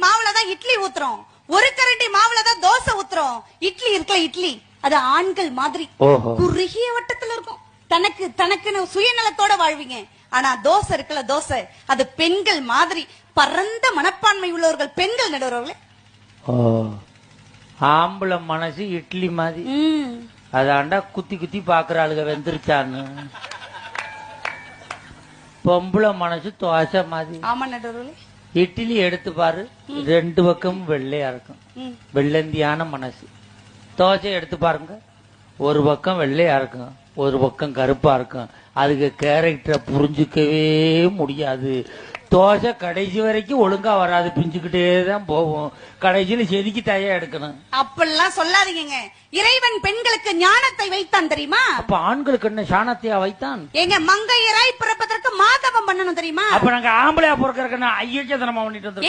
மாவுலதான் இட்லி ஊத்துறோம், ஒரு கரண்டி மாவுலதான் தோசை ஊத்துறோம். இட்லி இருக்குல்ல, இட்லி அது ஆண்கள் மாதிரி குறுகிய வட்டத்துல இருக்கும். தனக்குன்னு சுயநலத்தோட வாழ்வீங்க. ஆனா தோசை இருக்குல்ல, தோசை அது பெண்கள் மாதிரி பரந்த மனப்பான்மை உள்ளவர்கள் பெண்கள். நடுவர்களே, ஆம்பளை மனசு இட்லி மாதிரி. அதாண்டா குத்தி குத்தி பாக்குற ஆளுக வெந்திருச்சான்னு. பொம்பளை மனசு தோசை மாதிரி. ஆமா நடுவர்களே, இட்லி எடுத்து பாரு, ரெண்டு பக்கம் வெள்ளையா இருக்கும், வெள்ளந்தியான மனசு. தோசை எடுத்து பாருங்க, ஒரு பக்கம் வெள்ளையா இருக்கும், ஒரு பக்கம் கருப்பா இருக்கும். அதுக்கு கேரக்டரை புரிஞ்சுக்கவே முடியாது. தோசை கடைசி வரைக்கும் ஒழுங்கா வராது, பிஞ்சுக்கிட்டே தான் போகும். கடைசியில செதுக்கி தயா எடுக்கணும். அப்படிலாம் சொல்லாதீங்க. இறைவன் பெண்களுக்கு ஞானத்தை வைத்தான் தெரியுமா? அப்ப ஆண்களுக்கு என்ன சாணத்தையா வைத்தான்? எங்க மங்கையராய் பிறப்பதற்கு மாதவம் பண்ணணும் தெரியுமா? அப்ப நாங்க ஆம்பளையா பிறக்கிறதுக்கு ஐயச்சதனமா பண்ணிட்டு